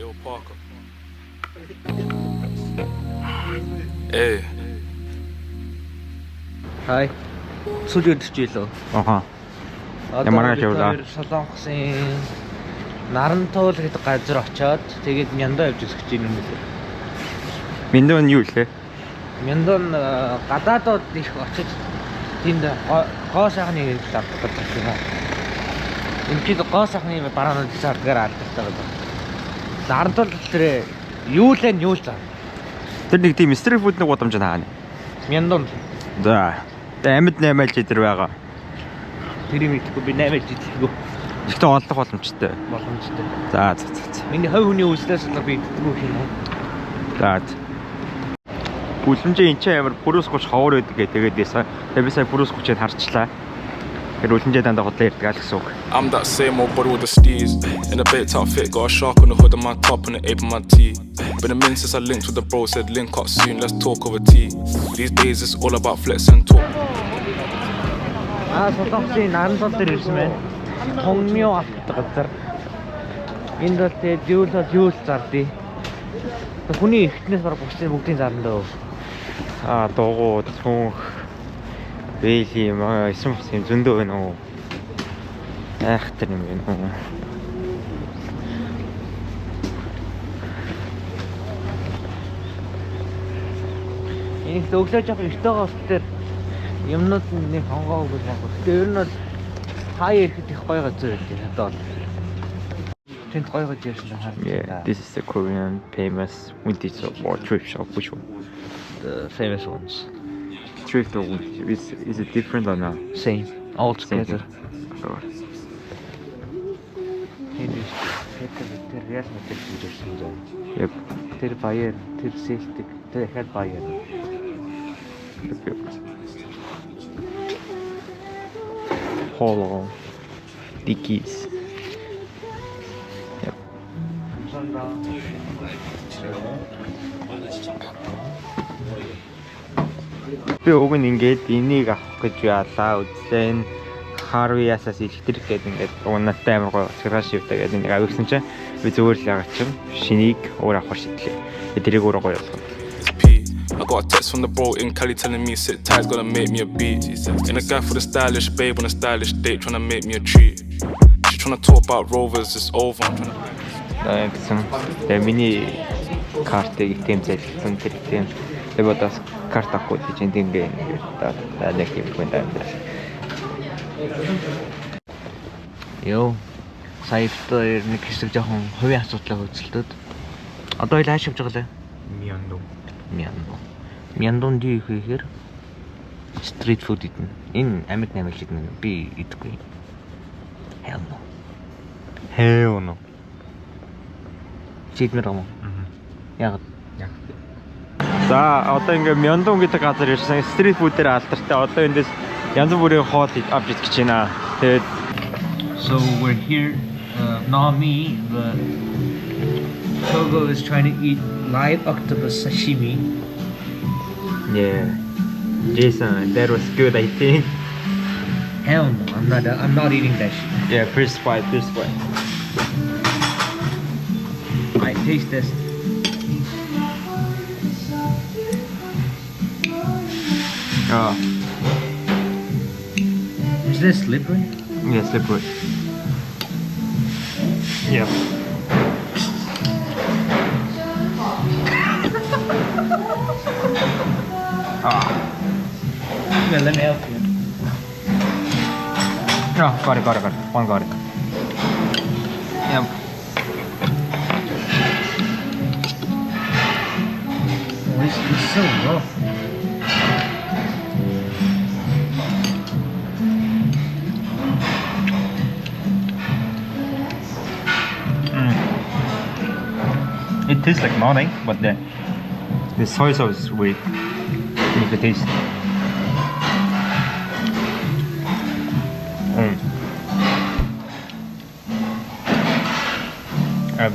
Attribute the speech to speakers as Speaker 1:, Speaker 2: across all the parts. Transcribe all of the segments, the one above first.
Speaker 1: Lil Parker. Hey.
Speaker 2: Hi. Сүлээд чийлөө.
Speaker 3: Аха. Ямар ажиулаа?
Speaker 2: Солонгосын Нарантуул гэдэг газар очоод тэгээд Мяндаа явж үзэж байна юм лээ.
Speaker 3: Мяндаа нь юу лээ?
Speaker 2: Мяндаа гадаадууд их очиж тэнд гоо сайхны авдаг гэж байна. Ингээд гоо сайхны бараанууд зардгаар алдартай байдаг. Нарантуул дээр юу л нь юу л заа.
Speaker 3: Тэр нэг тийм стрит фуд нэг гудамж хаана?
Speaker 2: Мяндаа.
Speaker 3: За. Тэгээ амьд 8 л идэр байгаа.
Speaker 2: Тэрийг мэдхгүй би 8 л идэлгүй.
Speaker 3: Ихтэй олдох боломжтой.
Speaker 2: Боломжтой.
Speaker 3: За.
Speaker 2: Миний хувь хүний үйлслээс л би идэлгүй юм уу?
Speaker 3: За. Үлэмжээ энэ ч амар бүрөөс 30 ховор байдаг гэдэг байсан. Тэгээ би сая бүрөөс 30-ыг харчлаа. Тэр үлэмжээ дандаа худлаа ирдэг гэсэн үг.
Speaker 1: I'm that same old buddy with the steez. In a baked outfit, got a shark on the hood of my top and the ape on my tee. Been a minute since I linked with the bro, said link up soon, let's talk over tea. These days it's all about flex and talk.
Speaker 2: Солонгосын Нарантуул дээр ирсэн байна. Тонгмё авдаг газар. Энд бол тэгээд юу л зардыг. Хүний ихтнээс бараг бүгдийн зардаа.
Speaker 3: Дуугуу цүнх бэйли маа эсэм зөндөө байна уу? Айхтар юм байна уу?
Speaker 2: Энийг өглөөж явах эртөө гостер юмнууд нэг хонгоогүй байна. Тэгээ ер нь бол хаяа ирэхэд их гоё газар байдаг одоо. Тэнд гоё гэж ярьсан харагдана.
Speaker 3: Yeah, this is the Korean famous vintage or thrift shop. Which one?
Speaker 2: The famous ones.
Speaker 3: Thrift or vintage? Is it different or not?
Speaker 2: Same. All together.
Speaker 3: Oh.
Speaker 2: Тэр яс мэтэл ирсэн зөө.
Speaker 3: Yep.
Speaker 2: Тэр баяр, тэр сэлдэг, тэр дахиад баяр.
Speaker 3: Yep. Polo, Dickies. Yep. Би уг нь ингээд энийг авах гэж яалаа үзсэн. Харвиасаас электрик гэдэг ингээд унатай амар гоё цараа шивтэй гэдэг нэг авчихсан чинь би зүгээр л ягаад чинь шинийг өөр авах шийдлээ. Тэрийг өөрөө гоё болгоно.
Speaker 1: I got a text from the bro in Cali telling me sit tight, gonna make me a beat. In a guy for the stylish babe on a stylish date, tryna make me a treat. She tryna talk about rovers, it's over.
Speaker 3: Гэсэн. Тэгээ миний картыг итэм зайлсан тэр итэм. Тэгээ бодос карт авах гэж энэ ингээ нэг юм байна.
Speaker 2: Йоо. Саяфтаа нэг хэсэг жоохон хувийн асуудлаа хөдөлтөд. Одоо il хааш явж байгаа лээ? Мяндун ди ихээр стрит фуд идэн. Энэ амьд наймал идэн би идэхгүй. Hell no. Чидмэр юм уу? Яг.
Speaker 3: За одоо ингээ Мяндун гэдэг газар ирсэн. Стрит фуд дээр алдартай. Одоо эндээс янз бүрийн хоол авч идэх гэж байна. Тэгээд
Speaker 2: So we're here, not me, but Togo is trying to eat live octopus sashimi.
Speaker 3: yeah. Jason, that was good, I think.
Speaker 2: Hell no, I'm not eating that shit.
Speaker 3: Yeah, first bite.
Speaker 2: I taste this.
Speaker 3: Oh,
Speaker 2: Is this slippery?
Speaker 3: yeah, slippery. Yep.
Speaker 2: Yeah, let me help you.
Speaker 3: Oh, got it. One got it. Yep.
Speaker 2: Oh, it's so rough.
Speaker 3: It tastes like nothing, but the soy sauce is weird. If it tastes.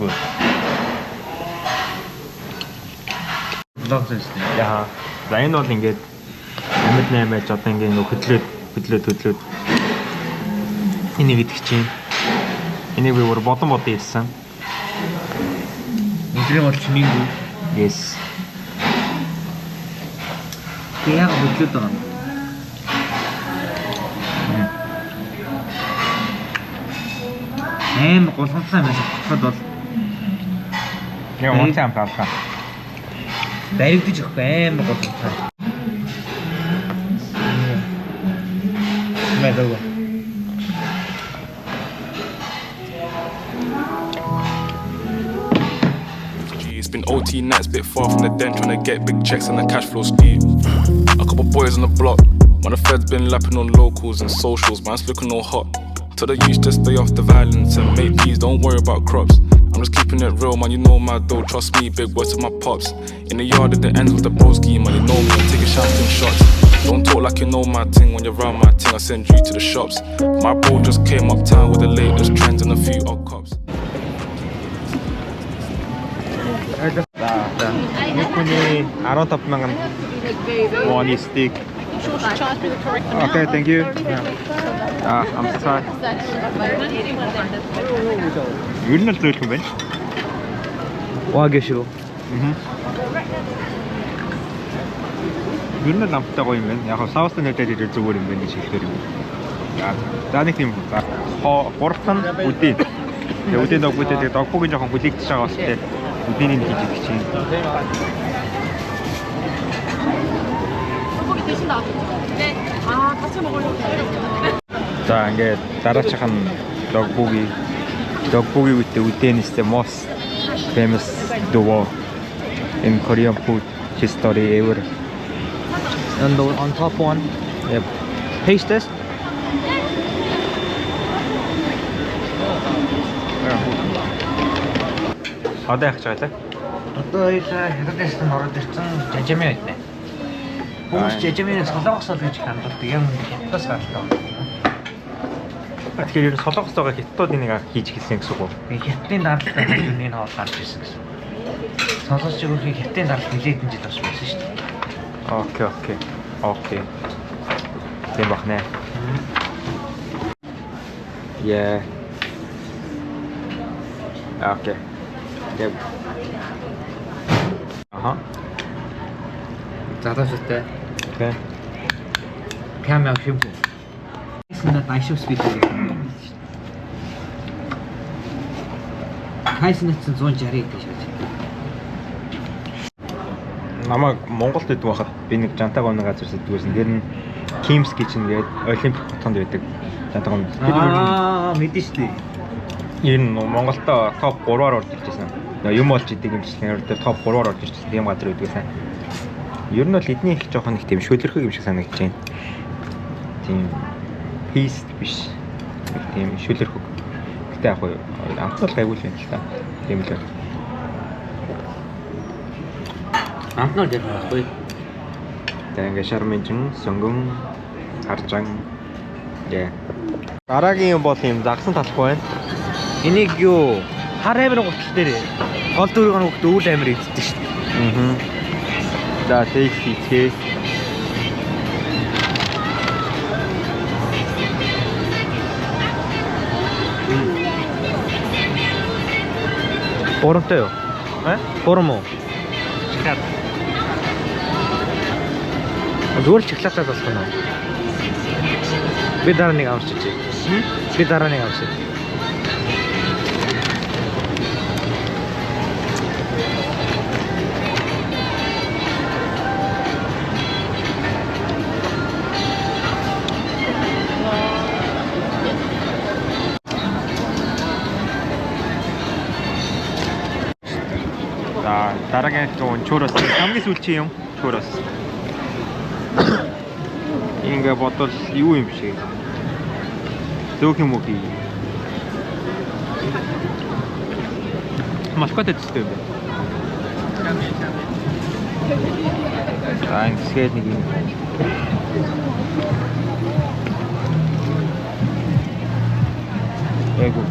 Speaker 3: Good.
Speaker 2: Love this thing.
Speaker 3: Яа. За энэ бол ингээд амьд 8 байж одоо ингээд нөх хөдлөөд энийг идэх чинь. Энийг би бүр бодон ирсэн.
Speaker 2: Тэрийг бол чимээгүй.
Speaker 3: Yes.
Speaker 2: Тэг яг хөдлөд байгаа юм. Гулгамтлаа юмас авчихад бол
Speaker 3: Яг унтаа юм таалгаа.
Speaker 2: баригдаж өгөхгүй гулгамтлаа. Мэдээгүй.
Speaker 1: It's been OT nights, bit far from the den, trying to get big checks and the cash flow steep. A couple boys on the block, man, the feds been lapping on locals and socials, man's looking all hot. Tell the youth to stay off the violence and make peace, don't worry about crops. I'm just keeping it real, man, you know my dough, trust me, big words to my pops. In the yard at the ends with the broski, man, you know me, I'm taking shots and shots. Don't talk like you know my ting, when you're around my ting, I send you to the shops. My bro just came uptown with the latest trends and a few odd cops.
Speaker 3: Хүний 15,000 won stick. Okay, thank you. I'm sorry. Юу нэг зөвлөх юм байна?
Speaker 2: Ваг шүү.
Speaker 3: Юу нэг ламптай гоё юм байна. Яг нь савстан нэтэд ирэл зүгээр юм байна гэж хэлэхээр юм. За нэг тийм гурван үдийн. Тэгээ үдийн догбуудээ тэгээ догбуугийн жоохон хүлээгдэж байгаа бас тэгээ үдийн хийж идэх чинь. За ингээд дараачих нь dogbugi with the udon is the most famous duo in Korean food history ever.
Speaker 2: And on top one.
Speaker 3: Yep.
Speaker 2: Taste test.
Speaker 3: Одоо яах гэж байгаа лээ?
Speaker 2: Одоо хятадээс нь ороод ирсэн жажамын байна. Хүмүүс жажамын солонгосол гэж ханддаг юм хятадаас гаралтай.
Speaker 3: Тэгэхээр ер нь солонгосоогоо хятадууд энийг хийж хэлсэн гэсэн үг үү?
Speaker 2: Би хятадын даралтай юуны хоол гарч ирсэн гэсэн. Сонсож өгөхийг хятадын даралт нэлээд жил болж байсан шүү дээ.
Speaker 3: Окей. Тийм бахнэ. Yeah. Okay. Yep. Ага.
Speaker 2: Задаштай.
Speaker 3: Okay.
Speaker 2: Камера шимпу. Эсна дайшуу спид. Хайснацсан 160 гэж байна.
Speaker 3: Намайг Монголд идэв байхад би нэг жантаг оног газар сэтгүүлсэн. Тэр нь Kim's Kitchen гэдэг Олимпик хотонд байдаг жантаг оног.
Speaker 2: Мэдэн шүү дээ.
Speaker 3: Ер нь Монголдо топ 3-аар орж иржсэн. Юм болж идэг юм чинь тэр топ 3-аар орж иржсэн. Тийм газар байдгүйсэн. Ер нь бол эдний их жоохон их тийм шүлэрхэг юм шиг санагдаж байна. Тийм пист биш. Тийм шүлэрхэг. Гэтэ яг уу амтал гайгүй л байна л та. Тийм л.
Speaker 2: Амтнаа дээр байхгүй.
Speaker 3: Тэгээ ингээ шарминжин, сонгон, харжан. Яа. Дараагийн юм бол юм загсан талахгүй байна.
Speaker 2: Энийг юу хар амир гутал дээр гол дөрөв хоногт өвөл амир иддэг шүү дээ.
Speaker 3: За тэйхээ.
Speaker 2: Боромтой юу? Бором уу?
Speaker 3: Шоколад.
Speaker 2: Зүгээр шоколадтай болох нь. Би дараа нэг авчиж. Би дараа нэг авчиж.
Speaker 3: За дараагийн туун чурас хамгийн сүүлчийн юм чурас. Ингээ бодвол юу юм шиг. Зөөх юм уу би. Маскот эцтэй юм байна. За ингээд нэг юм. Эйгүү.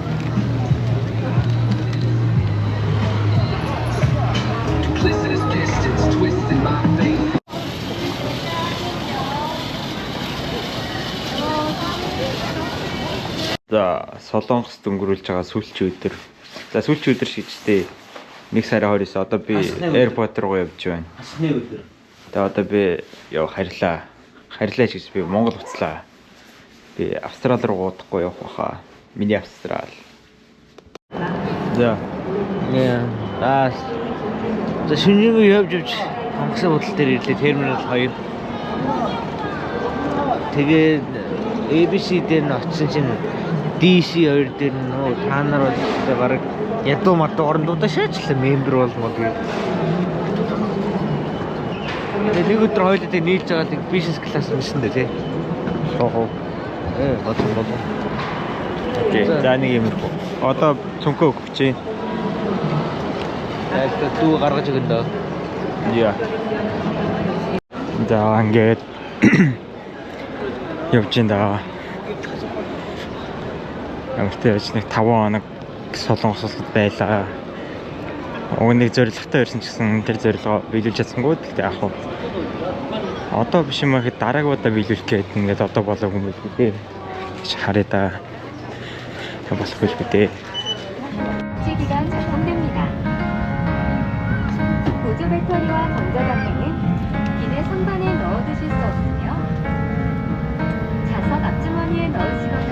Speaker 3: За солонгос дөнгөрүүлж байгаа сүүлчийн өдөр. За сүүлчийн өдөр шийдтэй 1 сарын 29 одоо би airport руу явж байна.
Speaker 2: Асны өдөр.
Speaker 3: Тэгээ одоо би харьлаа. Харьлаач гэж би Монгол буцлаа. Би Австрали руу удахгүй явах байхаа. Миний Австрали. За.
Speaker 2: Яа. За шинжлэх явж хонгосын бодлол дээр ирлээ терминал 2. Тэгээд ABC дээр нь очсон чинь DC 2 дээр нөө та нар бол бараг ядуу мадуу орондуудаа шаачлаа мембер болмоо тэгээд. Тэгээд нэг өдөр хоёулаа нийлж байгаа нэг бизнес класс уншсан дээ тий.
Speaker 3: Сохоо.
Speaker 2: Бодлоо.
Speaker 3: Окей. За нэг юм уу. Одоо цүнхөө өгч чинь.
Speaker 2: Яг дүү гаргаж өгөн дөө.
Speaker 3: Яа. За ингээд явж энэ Ямартай яж нэг 5 хоног солонгосод байлаа. Уг нэг зорилготой ирсэн ч гэсэн тэр зорилгоо биелүүлж чадсангүй. Гэхдээ яг хав одоо биш юм ахэд дараагуудаа биелүүлэх гээд ингээд одоо болоогүй юм биш үү? гэж харъя да. болохгүй л үү.
Speaker 4: 기간 작동됩니다. 보조 배터리와 전자장비는 기내 선반에 넣어두실 수 없으며 좌석 앞주머니에 넣으시거나